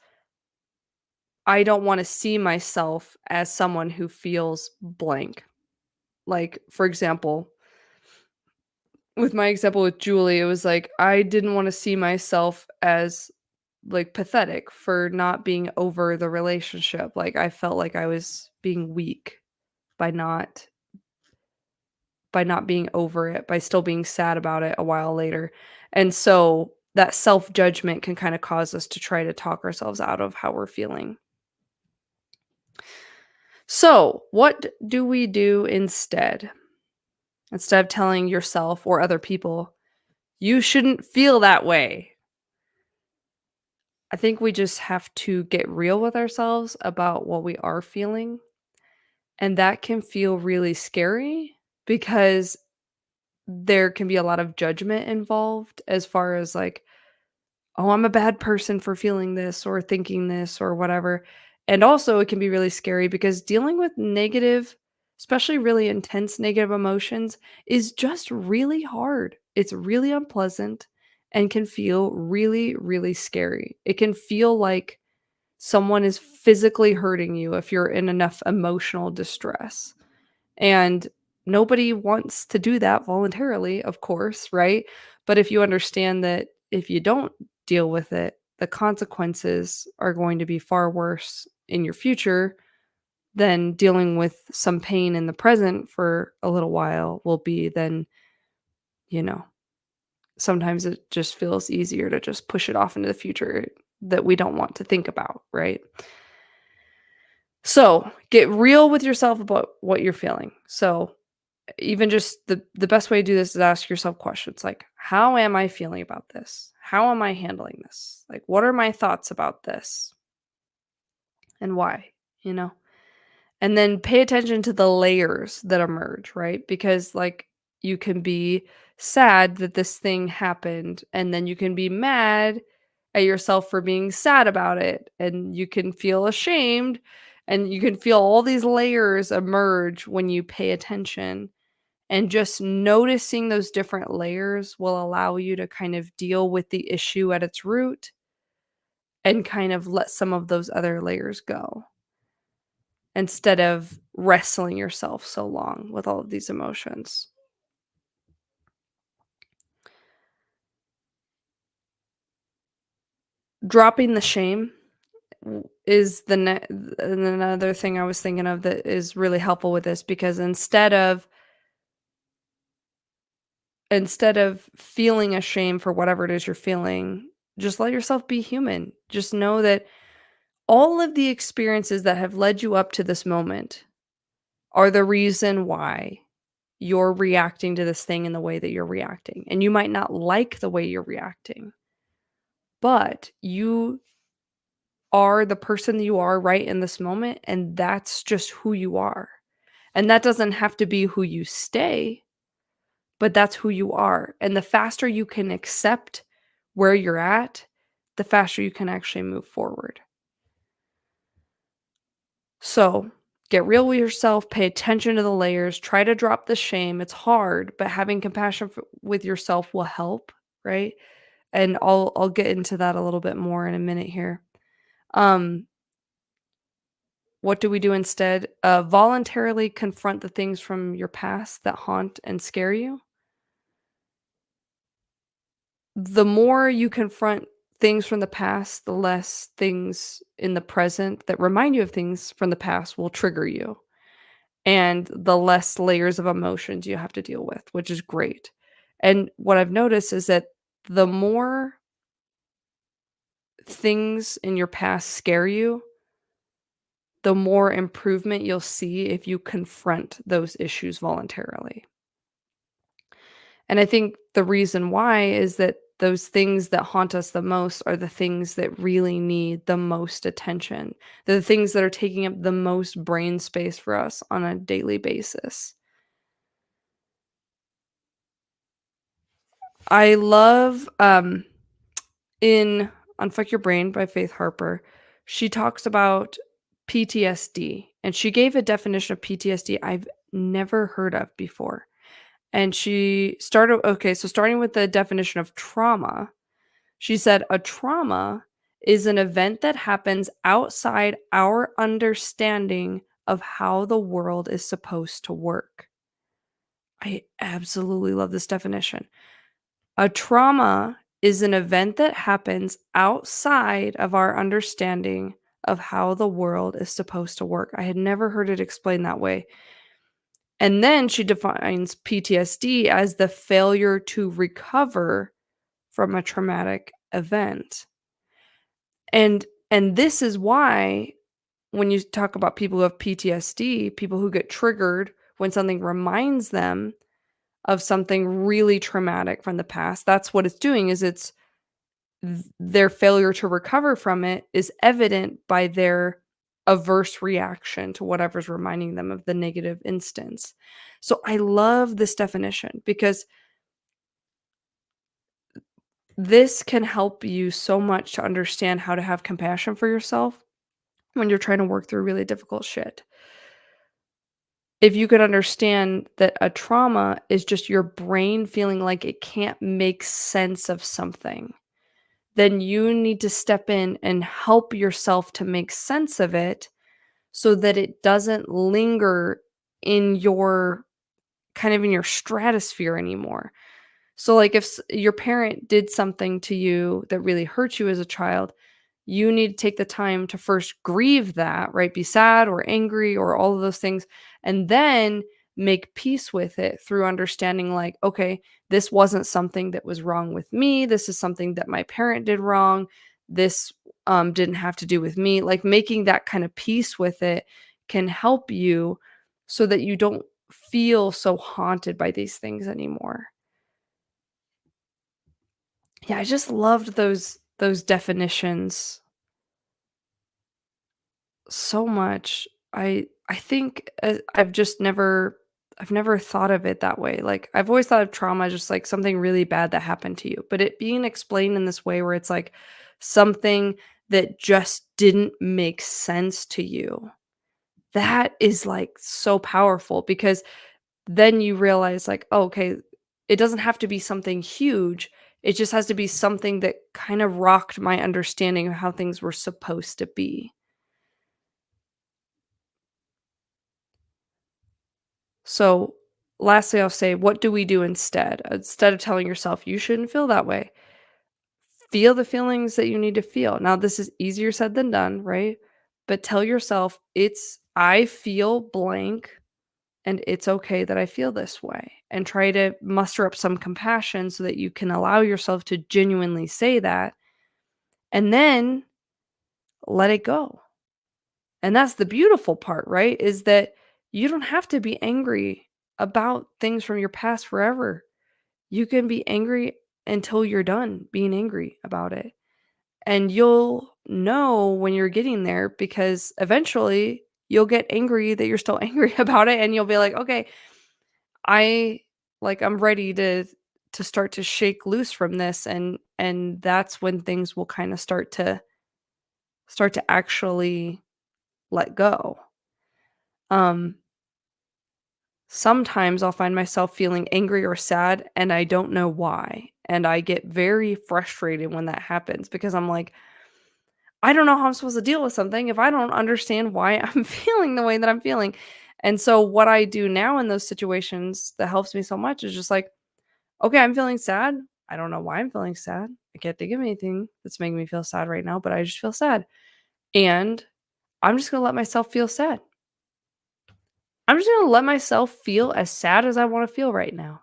I don't want to see myself as someone who feels blank. Like, for example, with my example with Julie, it was like I didn't want to see myself as like, pathetic for not being over the relationship, like, I felt like I was being weak by not being over it, by still being sad about it a while later, and so that self-judgment can kinda cause us to try to talk ourselves out of how we're feeling. So, what do we do instead? Instead of telling yourself or other people, "You shouldn't feel that way." I think we just have to get real with ourselves about what we are feeling, and that can feel really scary because there can be a lot of judgment involved as far as, like, "Oh, I'm a bad person for feeling this or thinking this," or whatever. And also, it can be really scary because dealing with negative, especially really intense negative emotions, is just really hard. It's really unpleasant and can feel really, really scary. It can feel like someone is physically hurting you if you're in enough emotional distress. And nobody wants to do that voluntarily, of course, right? But if you understand that if you don't deal with it, the consequences are going to be far worse in your future than dealing with some pain in the present for a little while will be, then, you know, sometimes it just feels easier to just push it off into the future that we don't want to think about, right? So get real with yourself about what you're feeling. So even just the best way to do this is ask yourself questions like, how am I feeling about this? How am I handling this? Like, what are my thoughts about this and why? You know? And then pay attention to the layers that emerge, right? Because, like, you can be sad that this thing happened, and then you can be mad at yourself for being sad about it, and you can feel ashamed, and you can feel all these layers emerge when you pay attention. And just noticing those different layers will allow you to kind of deal with the issue at its root and kind of let some of those other layers go instead of wrestling yourself so long with all of these emotions. Dropping the shame is another thing I was thinking of that is really helpful with this because instead of feeling ashamed for whatever it is you're feeling, just let yourself be human. Just know that all of the experiences that have led you up to this moment are the reason why you're reacting to this thing in the way that you're reacting. And you might not like the way you're reacting, but you are the person that you are right in this moment. And that's just who you are. And that doesn't have to be who you stay, but that's who you are. And the faster you can accept where you're at, the faster you can actually move forward. So, get real with yourself, pay attention to the layers, try to drop the shame. It's hard, but having compassion with yourself will help, right? And I'll get into that a little bit more in a minute here. Um, what do we do instead? Voluntarily confront the things from your past that haunt and scare you. The more you confront things from the past, the less things in the present that remind you of things from the past will trigger you, and the less layers of emotions you have to deal with, which is great. And what I've noticed is that the more things in your past scare you, the more improvement you'll see if you confront those issues voluntarily. And I think the reason why is that those things that haunt us the most are the things that really need the most attention. They're the things that are taking up the most brain space for us on a daily basis. I love in Unfuck Your Brain by Faith Harper, she talks about PTSD and she gave a definition of PTSD I've never heard of before. And she started okay, so starting with the definition of trauma, she said a trauma is an event that happens outside our understanding of how the world is supposed to work. I absolutely love this definition. A trauma is an event that happens outside of our understanding of how the world is supposed to work. I had never heard it explained that way. And then she defines PTSD as the failure to recover from a traumatic event. And this is why when you talk about people who have PTSD, people who get triggered when something reminds them of something really traumatic from the past, that's what it's doing is their failure to recover from it is evident by their averse reaction to whatever's reminding them of the negative instance. So I love this definition because this can help you so much to understand how to have compassion for yourself when you're trying to work through really difficult shit. If you could understand that a trauma is just your brain feeling like it can't make sense of something, then you need to step in and help yourself to make sense of it so that it doesn't linger in your kind of in your stratosphere anymore. So, like, if your parent did something to you that really hurt you as a child, you need to take the time to first grieve that, right? Be sad or angry or all of those things, and then make peace with it through understanding, like, okay, this wasn't something that was wrong with me. This is something that my parent did wrong. This didn't have to do with me. Like, making that kind of peace with it can help you so that you don't feel so haunted by these things anymore. Yeah, I just loved those definitions so much. I think, I've never thought of it that way. Like, I've always thought of trauma just like something really bad that happened to you, but it being explained in this way where it's like something that just didn't make sense to you. That is, like, so powerful because then you realize, like, "Oh, okay, it doesn't have to be something huge. It just has to be something that kind of rocked my understanding of how things were supposed to be." So, lastly, I'll say, what do we do instead? Instead of telling yourself, "You shouldn't feel that way," feel the feelings that you need to feel. Now, this is easier said than done, right? But tell yourself, I feel blank and it's okay that I feel this way." And try to muster up some compassion so that you can allow yourself to genuinely say that and then let it go. And that's the beautiful part, right? Is that you don't have to be angry about things from your past forever. You can be angry until you're done being angry about it. And you'll know when you're getting there because eventually you'll get angry that you're still angry about it and you'll be like, "Okay, I I'm ready to start to shake loose from this," and that's when things will kind of start to actually let go. Um Sometimes I'll find myself feeling angry or sad and I don't know why. And I get very frustrated when that happens because I'm like, I don't know how I'm supposed to deal with something if I don't understand why I'm feeling the way that I'm feeling. And so what I do now in those situations that helps me so much is just like, okay, I'm feeling sad. I don't know why I'm feeling sad. I can't think of anything that's making me feel sad right now, but I just feel sad. And I'm just going to let myself feel sad. I'm just going to let myself feel as sad as I want to feel right now.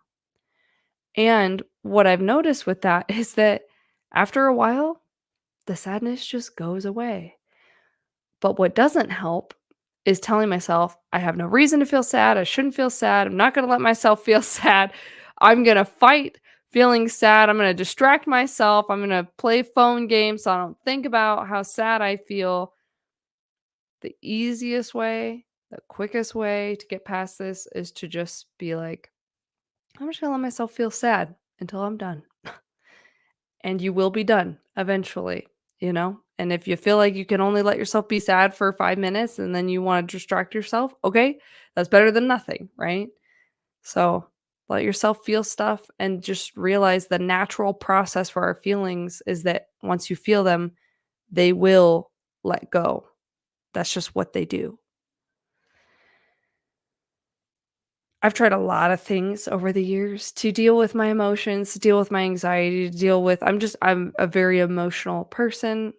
And what I've noticed with that is that after a while, the sadness just goes away. But what doesn't help is telling myself, I have no reason to feel sad. I shouldn't feel sad. I'm not going to let myself feel sad. I'm going to fight feeling sad. I'm going to distract myself. I'm going to play phone games so I don't think about how sad I feel. The easiest way, the quickest way to get past this is to just be like, I'm just going to let myself feel sad until I'm done. And you will be done eventually, you know? And if you feel like you can only let yourself be sad for 5 minutes and then you wanna distract yourself, okay, that's better than nothing, right? So, let yourself feel stuff and just realize the natural process for our feelings is that once you feel them, they will let go. That's just what they do. I've tried a lot of things over the years to deal with my emotions, to deal with my anxiety, to deal with I'm a very emotional person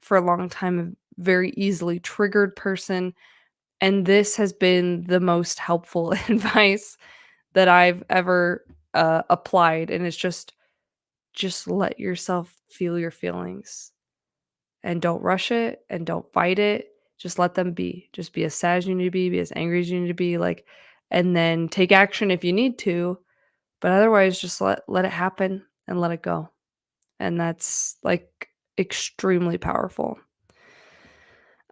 for a long time, a very easily triggered person, and this has been the most helpful advice that I've ever, applied, and it's just let yourself feel your feelings, and don't rush it, and don't fight it, just let them be. Just be as sad as you need to be as angry as you need to be, like and then take action if you need to, but otherwise, just let it happen and let it go, and that's, like, extremely powerful.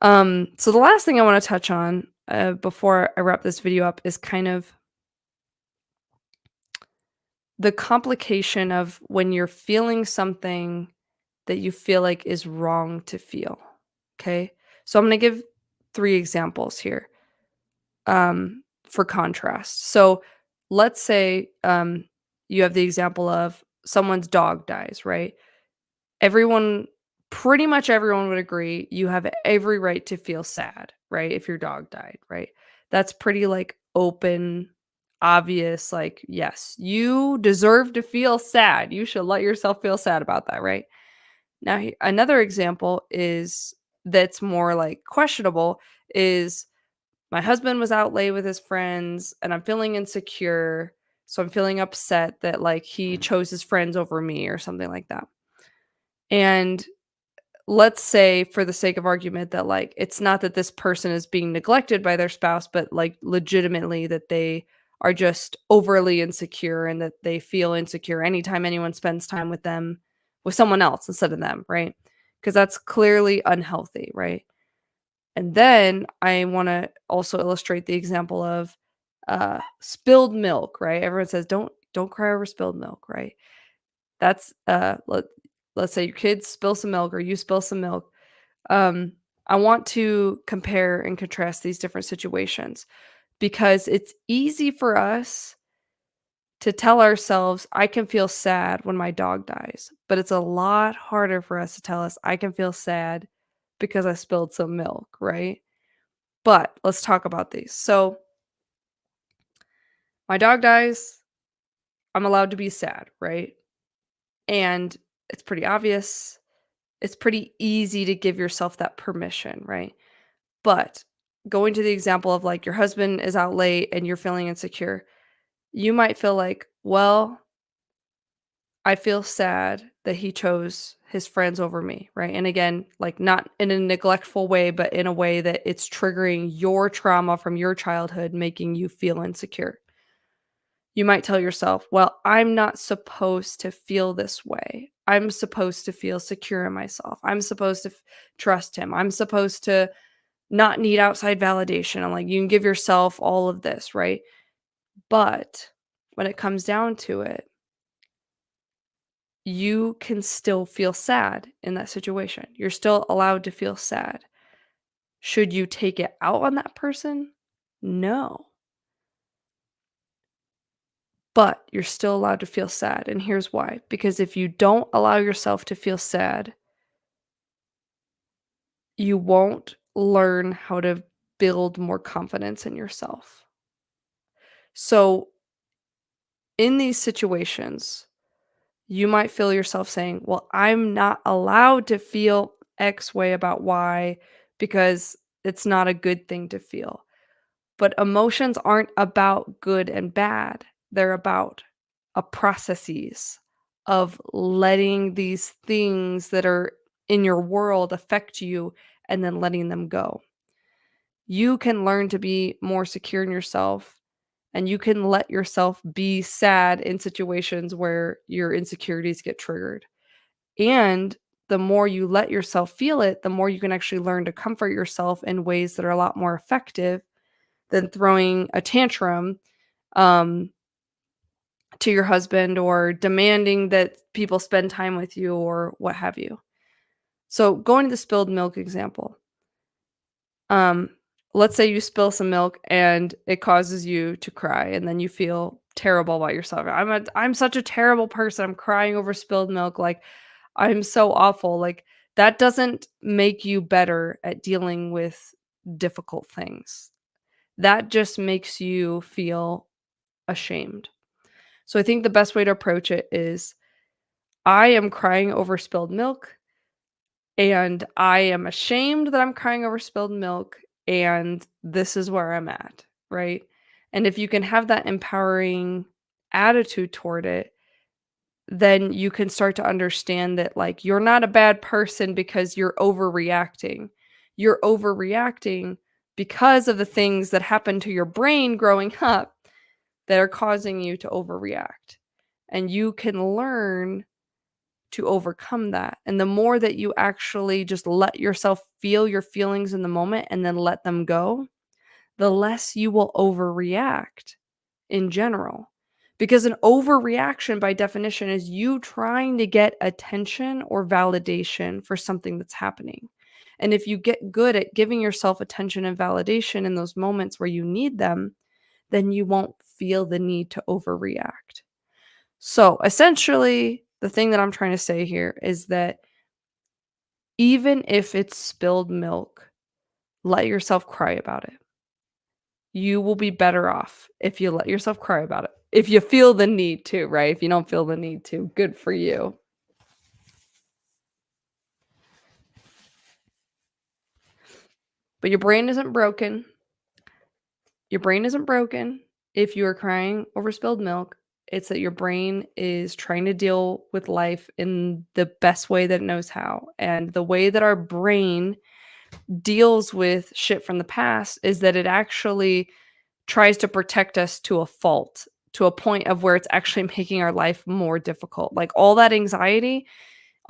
So the last thing I wanna touch on, before I wrap this video up is kind of the complication of when you're feeling something that you feel like is wrong to feel, okay? So I'm gonna give 3 examples here, for contrast. So let's say, you have the example of someone's dog dies, right? Everyone Pretty much everyone would agree you have every right to feel sad, right, if your dog died, right? That's pretty, like, open, obvious, like, yes, you deserve to feel sad. You should let yourself feel sad about that, right? Now, another example is that's more, like, questionable is my husband was out late with his friends, and I'm feeling insecure, so I'm feeling upset that, like, he chose his friends over me or something like that. And let's say for the sake of argument that, like, it's not that this person is being neglected by their spouse, but, like, legitimately that they are just overly insecure and that they feel insecure anytime anyone spends time with them with someone else instead of them, right? Because that's clearly unhealthy, right? And then I wanna also illustrate the example of, spilled milk, right? Everyone says, "Don't cry over spilled milk," right? That's, let's say your kids spill some milk or you spill some milk. Um, I want to compare and contrast these different situations because it's easy for us to tell ourselves, I can feel sad when my dog dies, but it's a lot harder for us to tell us, I can feel sad because I spilled some milk, right? But let's talk about these. So, my dog dies, I'm allowed to be sad, right? And it's pretty obvious. It's pretty easy to give yourself that permission, right? But going to the example of, like, your husband is out late and you're feeling insecure, you might feel like, "Well, I feel sad that he chose his friends over me," right? And again, like, not in a neglectful way, but in a way that it's triggering your trauma from your childhood, making you feel insecure. You might tell yourself, "Well, I'm not supposed to feel this way. I'm supposed to feel secure in myself. I'm supposed to trust him. I'm supposed to not need outside validation." And, like, you can give yourself all of this, right? But when it comes down to it, you can still feel sad in that situation. You're still allowed to feel sad. Should you take it out on that person? No. But you're still allowed to feel sad. And here's why. Because if you don't allow yourself to feel sad, you won't learn how to build more confidence in yourself. So, in these situations, you might feel yourself saying, "Well, I'm not allowed to feel X way about Y because it's not a good thing to feel." But emotions aren't about good and bad. They're about a processes of letting these things that are in your world affect you and then letting them go. You can learn to be more secure in yourself and you can let yourself be sad in situations where your insecurities get triggered. And the more you let yourself feel it, the more you can actually learn to comfort yourself in ways that are a lot more effective than throwing a tantrum um, to your husband or demanding that people spend time with you or what have you. So, going to the spilled milk example, um, let's say you spill some milk and it causes you to cry, and then you feel terrible about yourself. I'm such a terrible person. I'm crying over spilled milk. Like, I'm so awful. Like, that doesn't make you better at dealing with difficult things. That just makes you feel ashamed. So I think the best way to approach it is I am crying over spilled milk, and I am ashamed that I'm crying over spilled milk, and this is where I'm at, right? And if you can have that empowering attitude toward it, then you can start to understand that, like, you're not a bad person because you're overreacting. You're overreacting because of the things that happen to your brain growing up that are causing you to overreact. And you can learn to overcome that. And the more that you actually just let yourself feel your feelings in the moment and then let them go, the less you will overreact in general. Because an overreaction, by definition, is you trying to get attention or validation for something that's happening. And if you get good at giving yourself attention and validation in those moments where you need them, then you won't feel the need to overreact. So essentially, the thing that I'm trying to say here is that even if it's spilled milk, let yourself cry about it. You will be better off if you let yourself cry about it. If you feel the need to, right? If you don't feel the need to, good for you. But your brain isn't broken. Your brain isn't broken if you are crying over spilled milk. It's that your brain is trying to deal with life in the best way that it knows how. And the way that our brain deals with shit from the past is that it actually tries to protect us to a fault, to a point of where it's actually making our life more difficult. Like, all that anxiety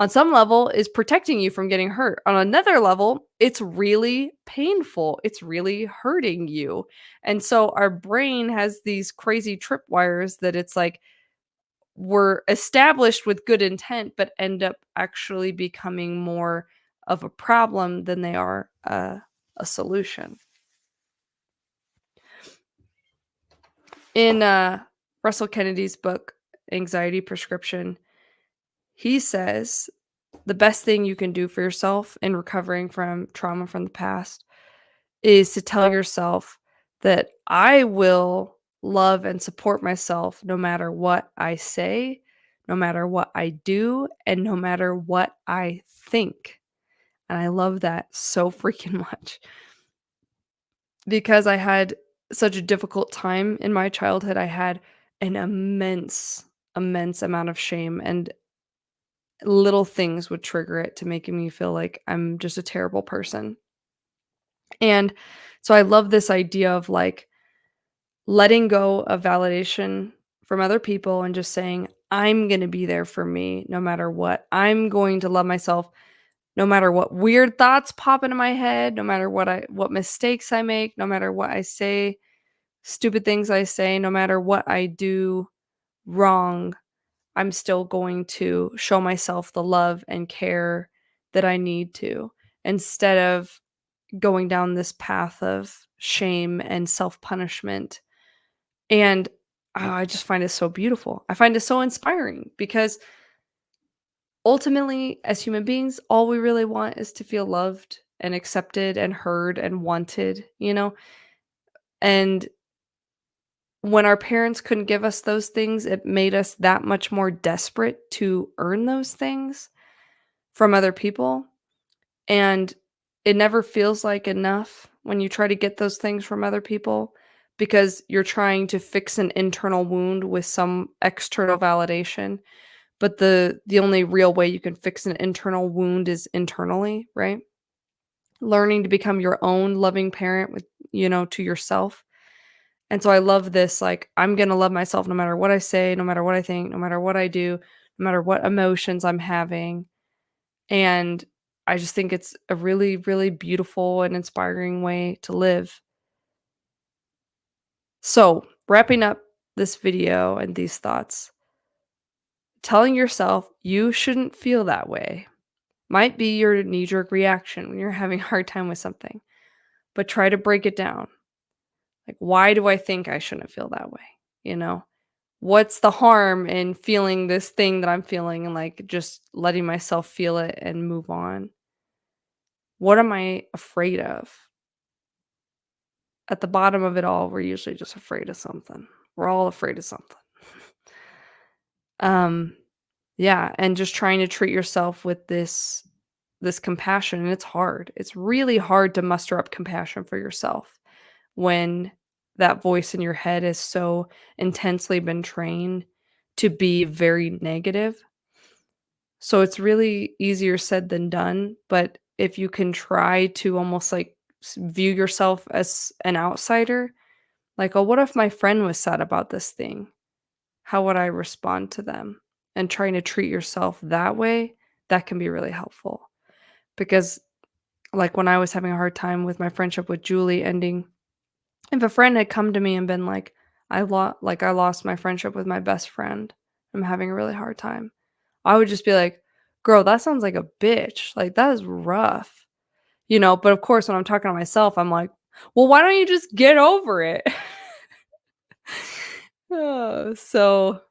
on some level is protecting you from getting hurt. On another level, it's really painful. It's really hurting you. And so our brain has these crazy tripwires that it's like we're established with good intent, but end up actually becoming more of a problem than they are a solution. In Russell Kennedy's book, Anxiety Prescription, he says the best thing you can do for yourself in recovering from trauma from the past is to tell yourself that I will love and support myself no matter what I say, no matter what I do, and no matter what I think. And I love that so freaking much because I had such a difficult time in my childhood. I had an immense amount of shame, and little things would trigger it to making me feel like I'm just a terrible person. And so I love this idea of like letting go of validation from other people and just saying, I'm going to be there for me no matter what. I'm going to love myself no matter what weird thoughts pop into my head, no matter what mistakes I make, no matter what I say, stupid things I say, no matter what I do wrong. I'm still going to show myself the love and care that I need to, instead of going down this path of shame and self-punishment. And I just find it so beautiful. I find it so inspiring because ultimately, as human beings, all we really want is to feel loved and accepted and heard and wanted, you know? And when our parents couldn't give us those things, it made us that much more desperate to earn those things from other people. And it never feels like enough when you try to get those things from other people because you're trying to fix an internal wound with some external validation. But the only real way you can fix an internal wound is internally, right? Learning to become your own loving parent with, to yourself. And so I love this, like, I'm gonna love myself no matter what I say, no matter what I think, no matter what I do, no matter what emotions I'm having. And I just think it's a really, really beautiful and inspiring way to live. So, wrapping up this video and these thoughts, telling yourself you shouldn't feel that way might be your knee jerk reaction when you're having a hard time with something, but try to break it down. Like, why do I think I shouldn't feel that way? You know, what's the harm in feeling this thing that I'm feeling and like just letting myself feel it and move on? What am I afraid of? at the bottom of it all, we're usually just afraid of something. We're all afraid of something. Um, yeah, and just trying to treat yourself with this compassion, and it's hard. It's really hard to muster up compassion for yourself when that voice in your head is so intensely been trained to be very negative. So it's really easier said than done, but if you can try to almost like view yourself as an outsider, like, oh, what if my friend was sad about this thing? How would I respond to them? And trying to treat yourself that way, that can be really helpful. Because, like, when I was having a hard time with my friendship with Julie ending, if a friend had come to me and been like, I lost my friendship with my best friend. I'm having a really hard time. I would just be like, "Girl, that sounds like a bitch. Like, that is rough." But of course, when I'm talking to myself, I'm like, "Well, why don't you just get over it?" Oh, so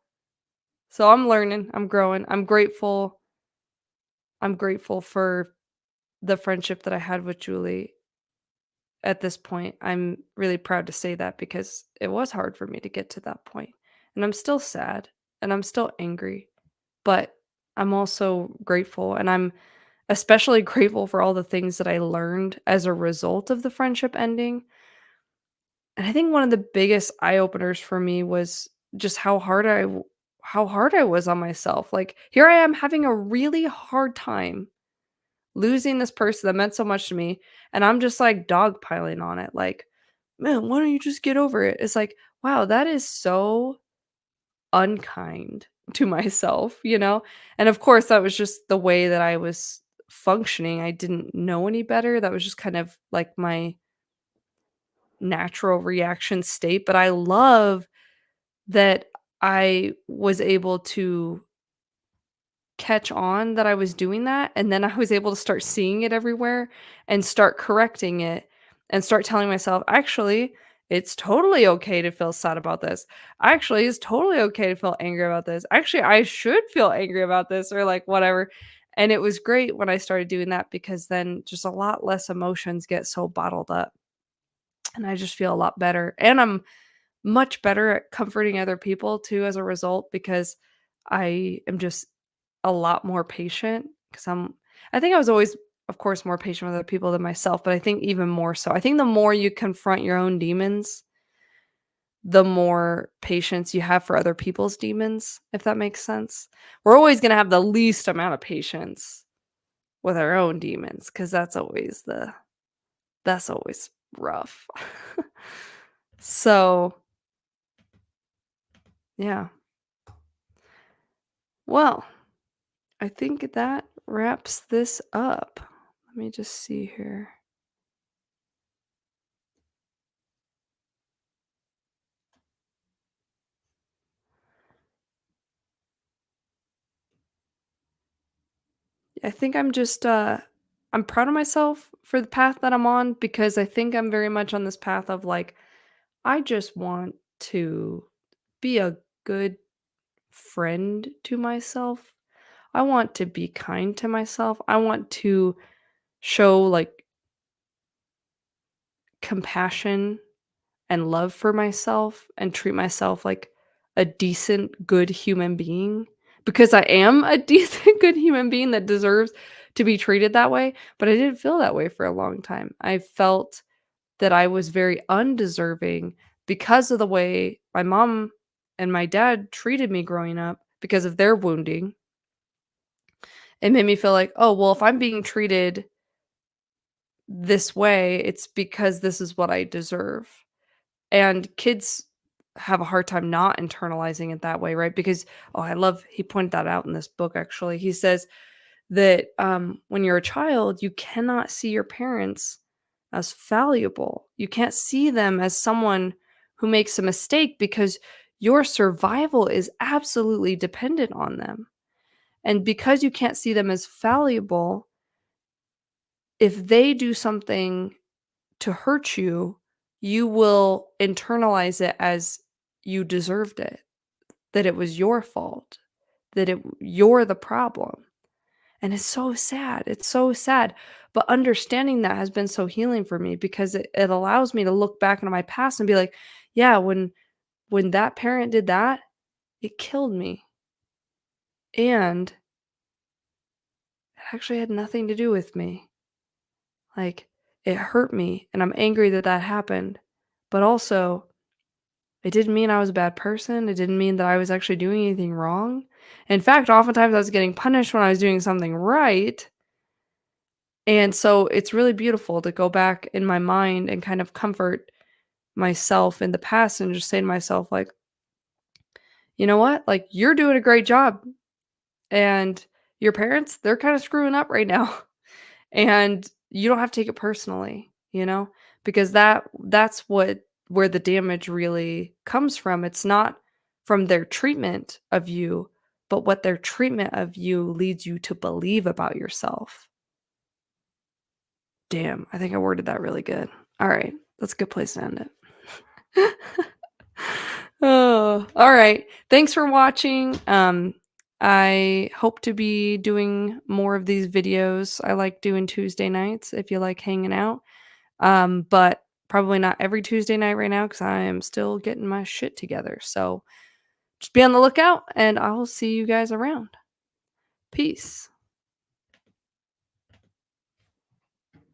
I'm learning, I'm growing. I'm grateful for the friendship that I had with Julie at this point. I'm really proud to say that because it was hard for me to get to that point. And I'm still sad and I'm still angry, but I'm also grateful, and I'm especially grateful for all the things that I learned as a result of the friendship ending. And I think one of the biggest eye openers for me was just how hard I was on myself. Like, here I am having a really hard time losing this person that meant so much to me, and I'm just like dogpiling on it. Like, man, why don't you just get over it? It's like, wow, that is so unkind to myself. And of course, that was just the way that I was functioning. I didn't know any better. That was just kind of like my natural reaction state. But I love that I was able to catch on that I was doing that, and then I was able to start seeing it everywhere and start correcting it and start telling myself, "Actually, it's totally okay to feel sad about this. Actually, it's totally okay to feel angry about this. Actually, I should feel angry about this," or like whatever. And it was great when I started doing that because then just a lot less emotions get so bottled up, and I just feel a lot better. And I'm much better at comforting other people too as a result because I am just a lot more patient because I think I was always, of course, more patient with other people than myself, but I think even more so. I think the more you confront your own demons, the more patience you have for other people's demons, if that makes sense. We're always going to have the least amount of patience with our own demons because that's always rough. So, yeah. Well, I think that wraps this up. Let me just see here. I think I'm proud of myself for the path that I'm on because I think I'm very much on this path of like I just want to be a good friend to myself. I want to be kind to myself. I want to show like compassion and love for myself and treat myself like a decent, good human being because I am a decent, good human being that deserves to be treated that way. But I didn't feel that way for a long time. I felt that I was very undeserving because of the way my mom and my dad treated me growing up because of their wounding. It made me feel like, oh, well, if I'm being treated this way, it's because this is what I deserve. And kids have a hard time not internalizing it that way, right? Because he pointed that out in this book actually. He says that when you're a child, you cannot see your parents as fallible. You can't see them as someone who makes a mistake because your survival is absolutely dependent on them. And because you can't see them as fallible, if they do something to hurt you, you will internalize it as you deserved it, that it was your fault, that you're the problem. And it's so sad, it's so sad, but understanding that has been so healing for me because it allows me to look back into my past and be like, "Yeah, when that parent did that, it killed me, and it actually had nothing to do with me." Like, it hurt me, and I'm angry that that happened, but also, it didn't mean I was a bad person, it didn't mean that I was actually doing anything wrong. In fact, oftentimes I was getting punished when I was doing something right, and so it's really beautiful to go back in my mind and kind of comfort myself in the past and just say to myself, like, "You know what? Like, you're doing a great job, and your parents, they're kinda screwing up right now." And you don't have to take it personally, you know? Because that's where the damage really comes from. It's not from their treatment of you, but what their treatment of you leads you to believe about yourself. Damn, I think I worded that really good. All right, that's a good place to end it. Oh, all right. Thanks for watching. I hope to be doing more of these videos. I like doing Tuesday nights if you like hanging out. But probably not every Tuesday night right now because I am still getting my shit together. So just be on the lookout and I'll see you guys around. Peace.